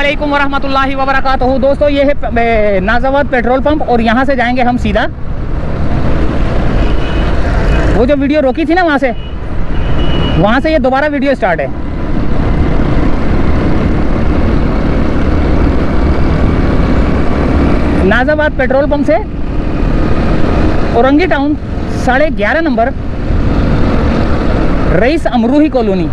अस्सलामुअलैकुम वरहमतुल्लाहि वबरकातुहू। दोस्तों ये है नाज़ाबाद पेट्रोल पंप और यहाँ से जाएंगे हम सीधा वो जो वीडियो रोकी थी ना वहाँ से ये दोबारा वीडियो स्टार्ट है। नाज़ाबाद पेट्रोल पंप से Orangi town 11:30 number rice अमरूही colony.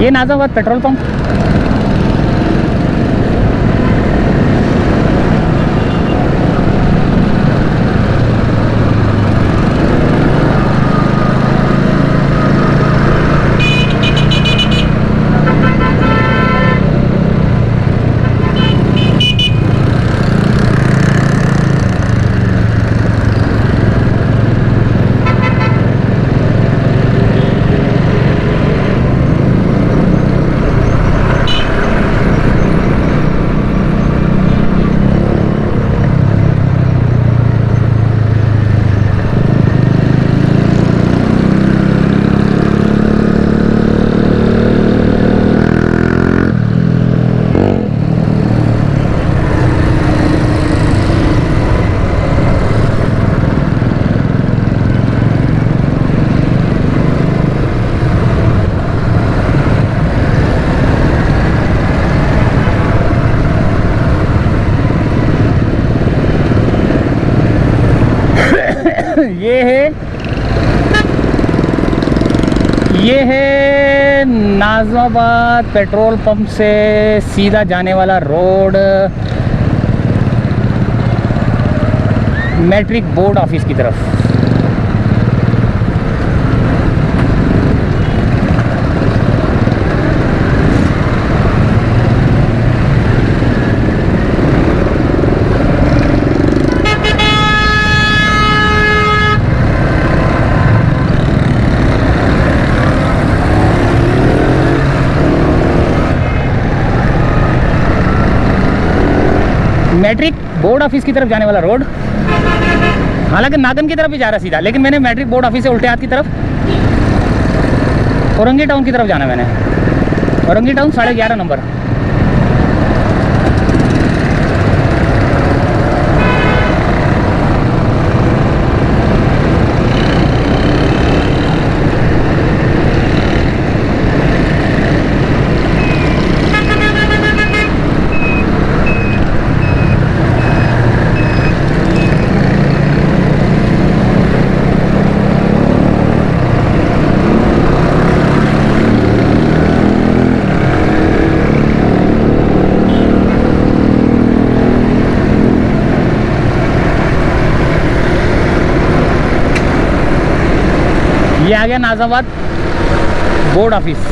ये नाज़ाबाद पेट्रोल पंप। ये है नाज़ाबाद पेट्रोल पंप से सीधा जाने वाला रोड मैट्रिक बोर्ड ऑफिस की तरफ। मैट्रिक बोर्ड ऑफिस की तरफ जाने वाला रोड, हालांकि नागन की तरफ भी जा रहा सीधा, लेकिन मैंने मैट्रिक बोर्ड ऑफिस से उल्टे हाथ की तरफ औरंगी टाउन की तरफ जाना। मैंने औरंगी टाउन 11:30 नंबर। ये आ गया नाज़ाबाद बोर्ड ऑफिस।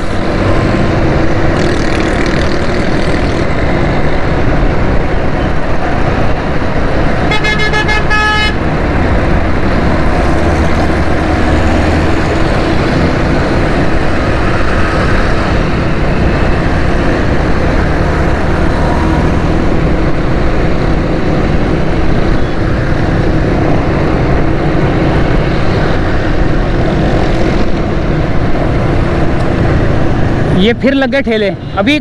ये फिर लग गए ठेले, अभी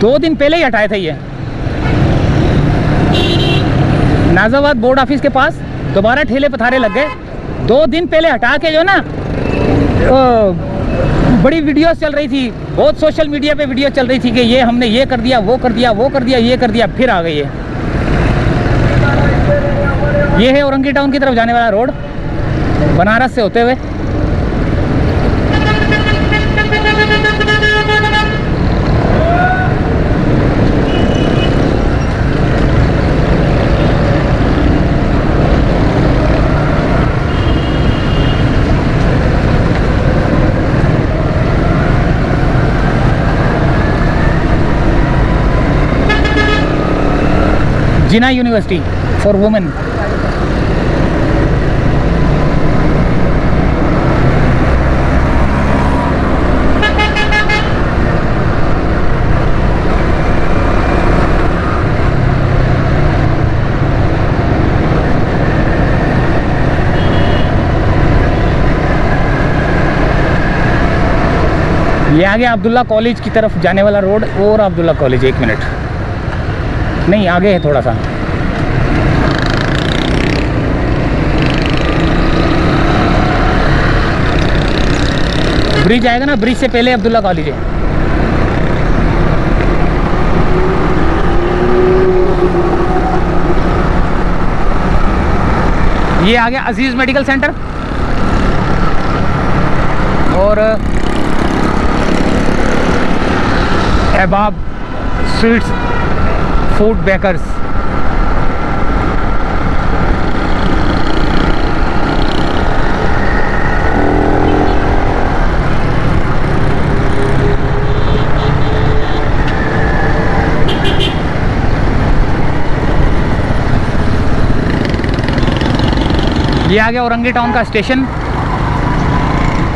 2 दिन पहले ही हटाए थे। ये नाज़ाबाद बोर्ड ऑफिस के पास दोबारा ठेले पथारे लग गए। 2 दिन पहले हटा के जो ना बड़ी वीडियोस चल रही थी, बहुत सोशल मीडिया पे वीडियो चल रही थी कि ये हमने ये कर दिया, वो कर दिया, वो कर दिया, ये कर दिया, फिर आ गई है। ये है औरंगी टाउन की तरफ जाने वाला रोड, बनारस से होते हुए। जिना यूनिवर्सिटी फॉर वुमेन। ये आगे अब्दुल्ला कॉलेज की तरफ जाने वाला रोड, और अब्दुल्ला कॉलेज 1 मिनट नहीं आगे है थोड़ा सा। ब्रिज आएगा ना, ब्रिज से पहले अब्दुल्ला कॉलेज है। ये आ गया अजीज मेडिकल सेंटर और अहबाब स्वीट्स फूड बेकर्स। ये आ गया औरंगी टाउन का स्टेशन,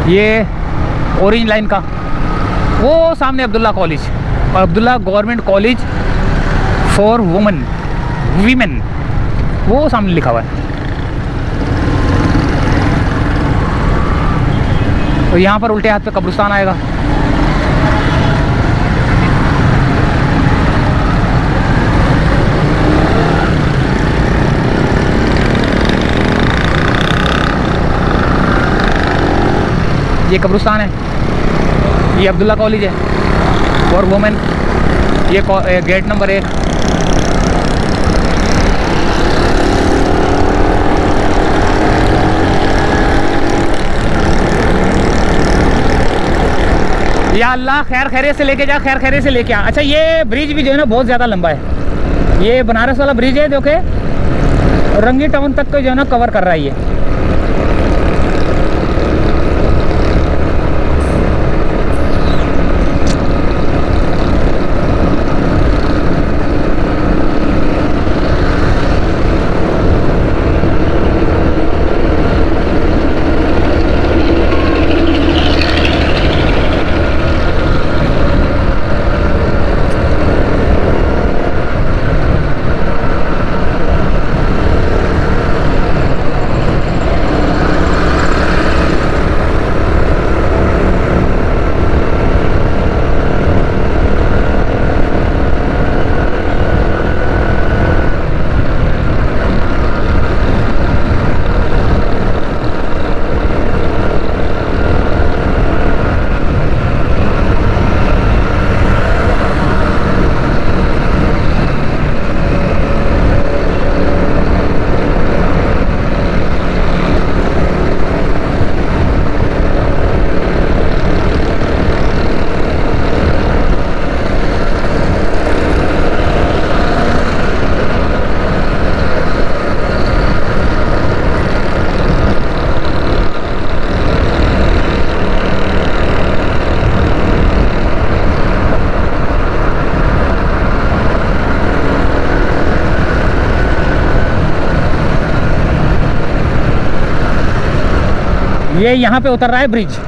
ये ऑरेंज लाइन का। वो सामने Abdullah college, Abdullah government college for women, वो सामने लिखा हुआ है। तो यहाँ पर उल्टे हाथ पे कब्रिस्तान आएगा। ये कब्रिस्तान है, ये अब्दुल्ला कॉलेज है फॉर वुमेन, ये गेट नंबर 1। या अल्लाह खैर खैरियत से लेके जा, खैर खैरियत से लेके आ। अच्छा, ये ब्रिज भी जो है ना बहुत ज़्यादा लंबा है। ये बनारस वाला ब्रिज है जो कि औरंगी टाउन तक को जो है ना कवर कर रहा है ये। ये यहाँ पे उतर रहा है ब्रिज।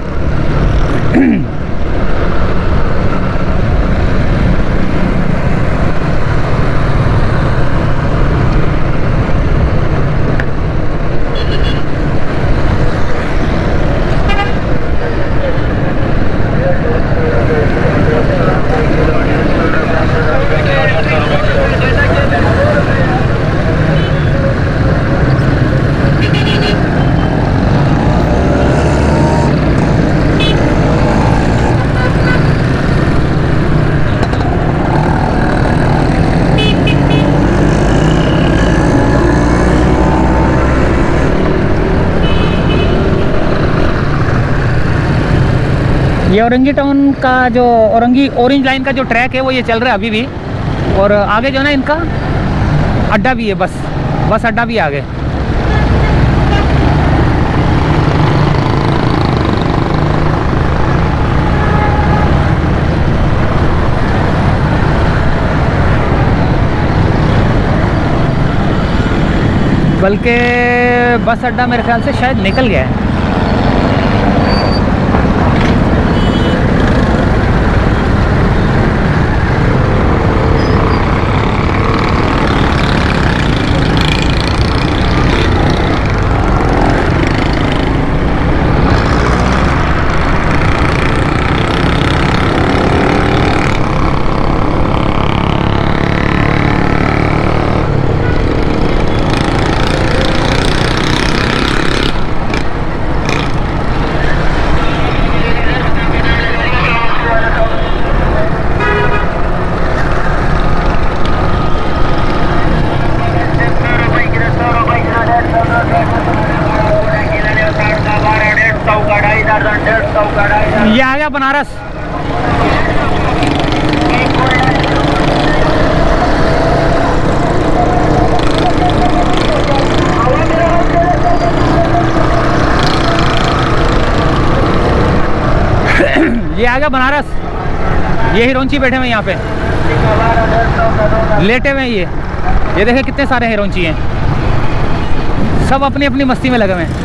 ये औरंगी टाउन का जो औरंगी ऑरेंज लाइन का जो ट्रैक है वो ये चल रहा है अभी भी। और आगे जो है ना इनका अड्डा भी है, बस अड्डा भी आगे। बल्कि बस अड्डा मेरे ख्याल से शायद निकल गया है। ये आ गया बनारस। ये आ गया बनारस। ये हिरोंची बैठे हुए यहाँ पे, लेटे हुए हैं ये देखे कितने सारे हिरोंची हैं, सब अपनी अपनी मस्ती में लगे हुए हैं।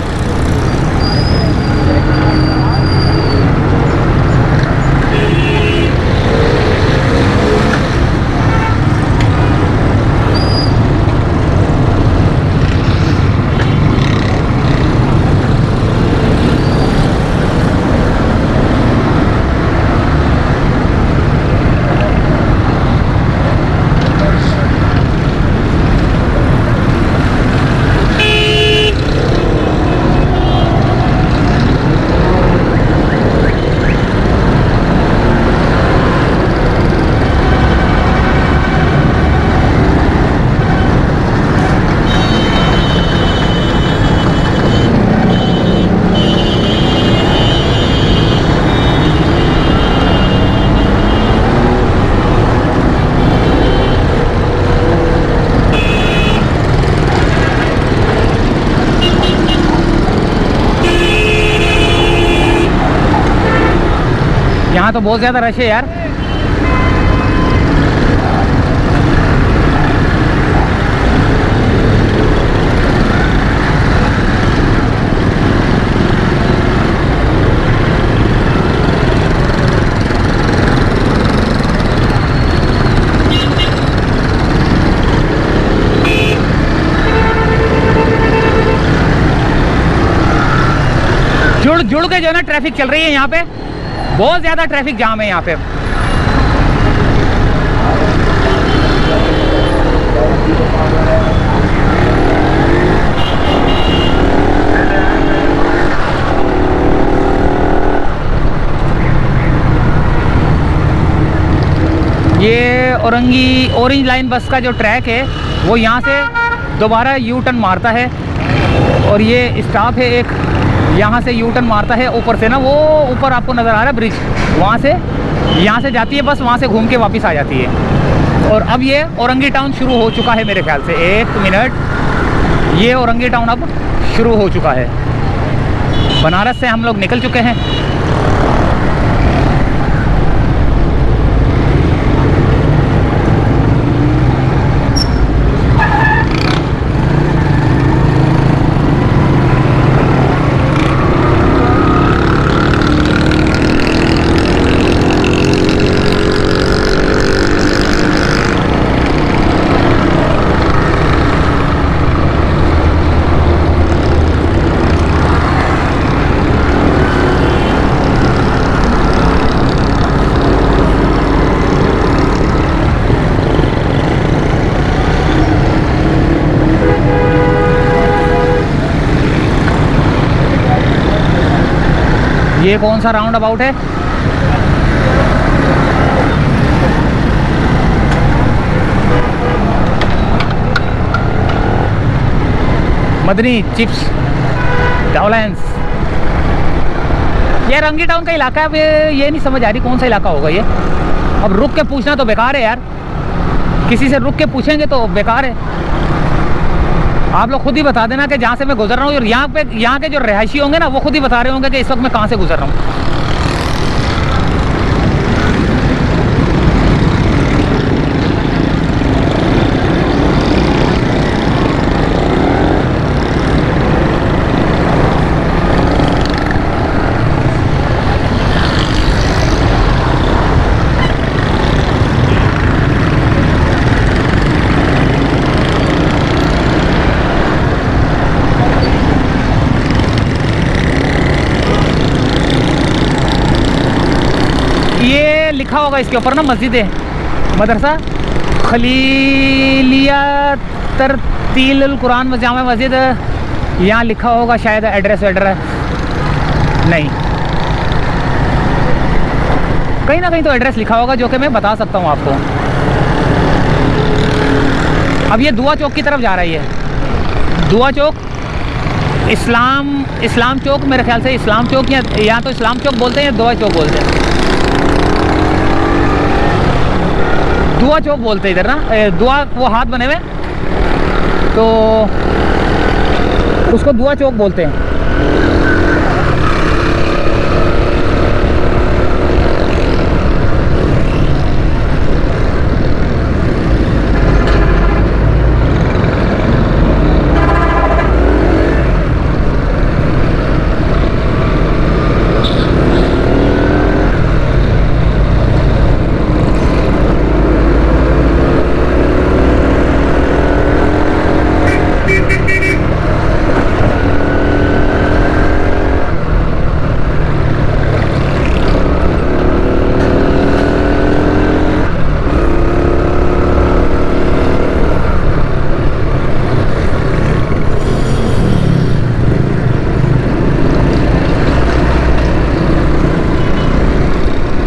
यहाँ तो बहुत ज़्यादा रश है यार। जुड़ के जो है ना ट्रैफिक चल रही है यहाँ पे, बहुत ज़्यादा ट्रैफिक जाम है यहाँ पे। ये औरंगी ऑरेंज लाइन बस का जो ट्रैक है वो यहाँ से दोबारा यू टर्न मारता है, और ये स्टॉप है एक, यहाँ से यू टर्न मारता है ऊपर से ना, वो ऊपर आपको नज़र आ रहा है ब्रिज, वहाँ से यहाँ से जाती है बस, वहाँ से घूम के वापस आ जाती है। और अब ये औरंगी टाउन शुरू हो चुका है मेरे ख्याल से, एक मिनट, ये औरंगी टाउन अब शुरू हो चुका है। बनारस से हम लोग निकल चुके हैं। ये कौन सा राउंड अबाउट है? मदनी चिप्स डाउलेंस। ये रंगी टाउन का इलाका है। अब ये नहीं समझ आ रही कौन सा इलाका होगा ये। अब रुक के पूछना तो बेकार है यार, किसी से रुक के पूछेंगे तो बेकार है। आप लोग खुद ही बता देना कि जहाँ से मैं गुजर रहा हूँ, और यहाँ के जो रहायशी होंगे ना वो खुद ही बता रहे होंगे कि इस वक्त मैं कहाँ से गुजर रहा हूँ। ये लिखा होगा इसके ऊपर ना, मस्जिद है, मदरसा खलीलिया तरतील कुरान जामा मस्जिद, यहाँ लिखा होगा शायद एड्रेस वेड्रेस। नहीं, कहीं ना कहीं तो एड्रेस लिखा होगा जो कि मैं बता सकता हूँ आपको। अब ये दुआ चौक की तरफ जा रही है। दुआ चौक, इस्लाम चौक, मेरे ख्याल से इस्लाम चौक, या तो इस्लाम चौक बोलते हैं या दुआ चौक बोलते हैं। दुआ चौक बोलते हैं इधर ना, दुआ वो हाथ बने हुए तो उसको दुआ चौक बोलते हैं।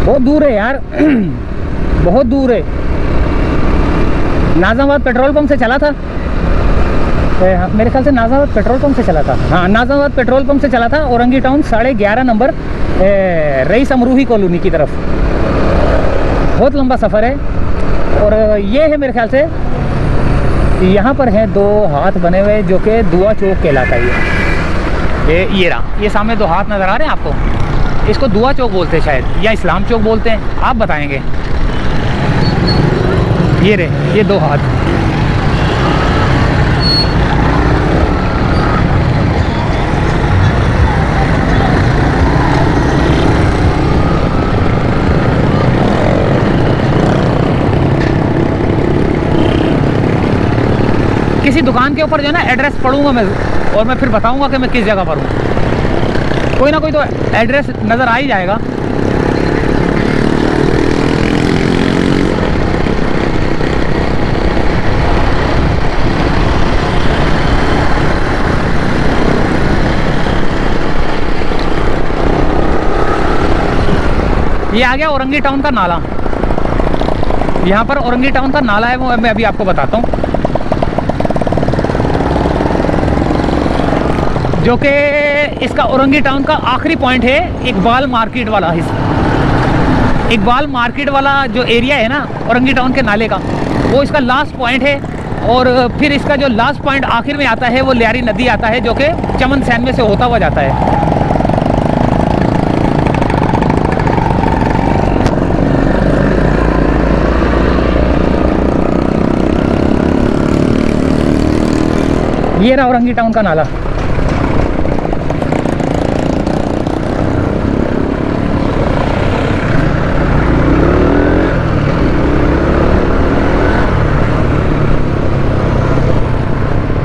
बहुत दूर है यार बहुत दूर है। नाज़ाबाद पेट्रोल पंप से चला था, मेरे ख्याल से नाज़ाबाद पेट्रोल पंप से चला था। हाँ, नाज़ाबाद पेट्रोल पंप से चला था Orangi town 11:30 number rice अमरूही colony की तरफ। बहुत लंबा सफ़र है। और ये है मेरे ख्याल से, यहाँ पर हैं दो हाथ बने हुए जो कि दुआ चौक कहलाता है। ये रहा, ये सामने दो हाथ नज़र आ रहे हैं आपको, इसको दुआ चौक बोलते हैं शायद, या इस्लाम चौक बोलते हैं, आप बताएंगे। ये रहे, ये दो हाथ। किसी दुकान के ऊपर जो है ना एड्रेस पढ़ूंगा मैं, और मैं फिर बताऊंगा कि मैं किस जगह पर हूँ। कोई ना कोई तो एड्रेस नज़र आ ही जाएगा। ये आ गया औरंगी टाउन का नाला। यहाँ पर औरंगी टाउन का नाला है, वो मैं अभी आपको बताता हूँ, जो कि इसका औरंगी टाउन का आखिरी पॉइंट है। इकबाल मार्केट वाला हिस्सा, इकबाल मार्केट वाला जो एरिया है ना औरंगी टाउन के नाले का, वो इसका लास्ट पॉइंट है। और फिर इसका जो लास्ट पॉइंट आखिर में आता है वो लियारी नदी आता है, जो कि चमन सैन में से होता हुआ जाता है। ये रहा औरंगी टाउन का नाला।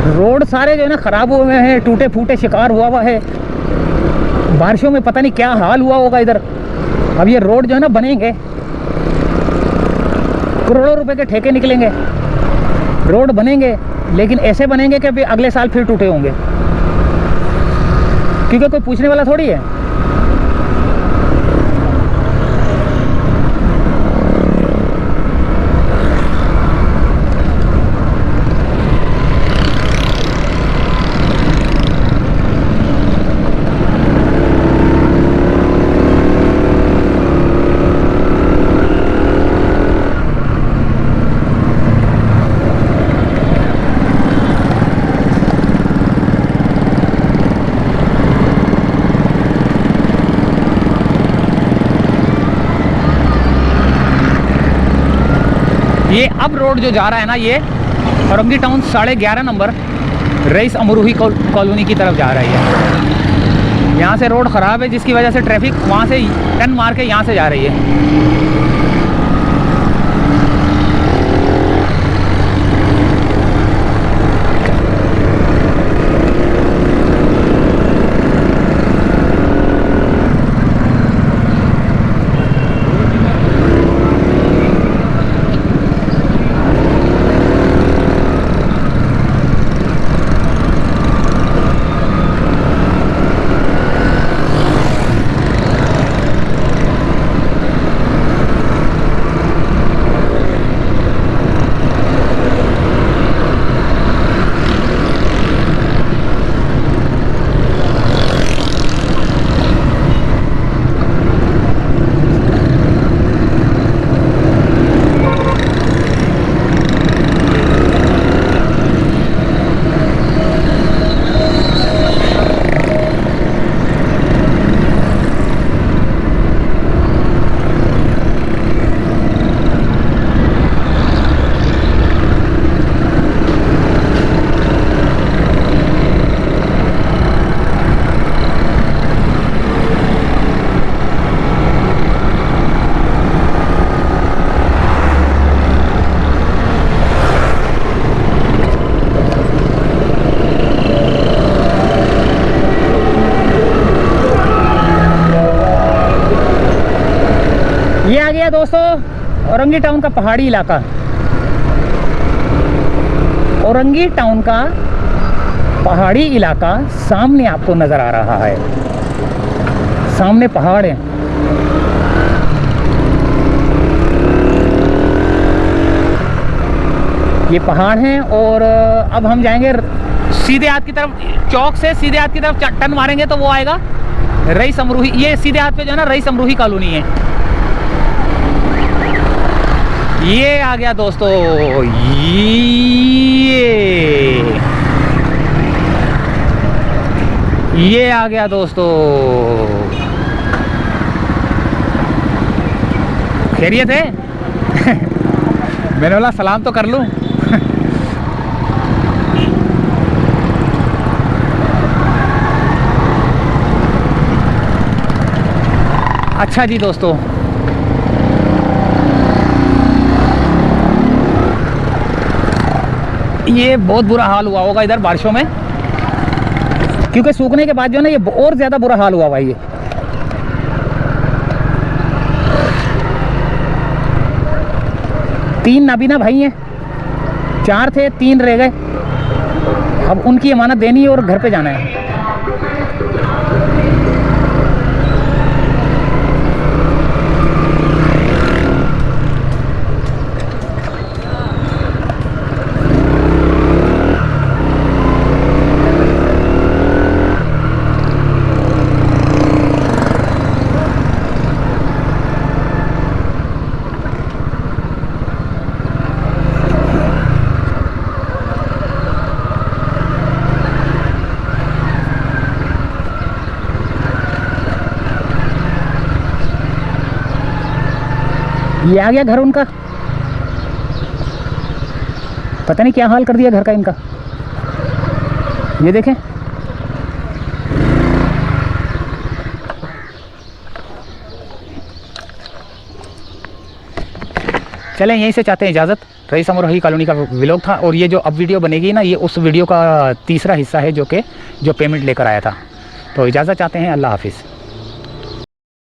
रोड सारे जो है ना ख़राब हुए हैं, टूटे फूटे शिकार हुआ है। बारिशों में पता नहीं क्या हाल हुआ होगा इधर। अब ये रोड जो है ना बनेंगे, करोड़ों रुपए के ठेके निकलेंगे, रोड बनेंगे, लेकिन ऐसे बनेंगे कि अभी अगले साल फिर टूटे होंगे, क्योंकि कोई पूछने वाला थोड़ी है। ये अब रोड जो जा रहा है ना, ये Orangi town 11.5 number rice अमरूही colony की तरफ जा रही है। यहाँ से रोड ख़राब है जिसकी वजह से ट्रैफिक वहाँ से टर्न मार के यहाँ से जा रही है। ये आ गया दोस्तों औरंगी टाउन का पहाड़ी इलाका। औरंगी टाउन का पहाड़ी इलाका सामने आपको नज़र आ रहा है, सामने पहाड़ है। ये पहाड़ हैं और अब हम जाएंगे सीधे हाथ की तरफ, चौक से सीधे हाथ की तरफ टर्न मारेंगे तो वो आएगा रईस अमरूही। ये सीधे हाथ पे जो है ना रईस अमरूही कॉलोनी है। ये आ गया दोस्तों, ये आ गया दोस्तों। खैरियत है? मैंने बोला सलाम तो कर लूं। अच्छा जी दोस्तों, ये बहुत बुरा हाल हुआ होगा इधर बारिशों में, क्योंकि सूखने के बाद जो है ना ये और ज़्यादा बुरा हाल हुआ भाई। ये तीन नाबीना भाई हैं, 4 थे 3 रह गए। अब उनकी अमानत देनी है और घर पे जाना है। ये आ गया घर उनका, पता नहीं क्या हाल कर दिया घर का इनका। ये देखें, चलें यहीं से चाहते हैं इजाज़त। रईस अमरूही कॉलोनी का व्लॉग था और ये जो अब वीडियो बनेगी ना, ये उस वीडियो का तीसरा हिस्सा है जो पेमेंट लेकर आया था। तो इजाज़त चाहते हैं, अल्लाह हाफिज़।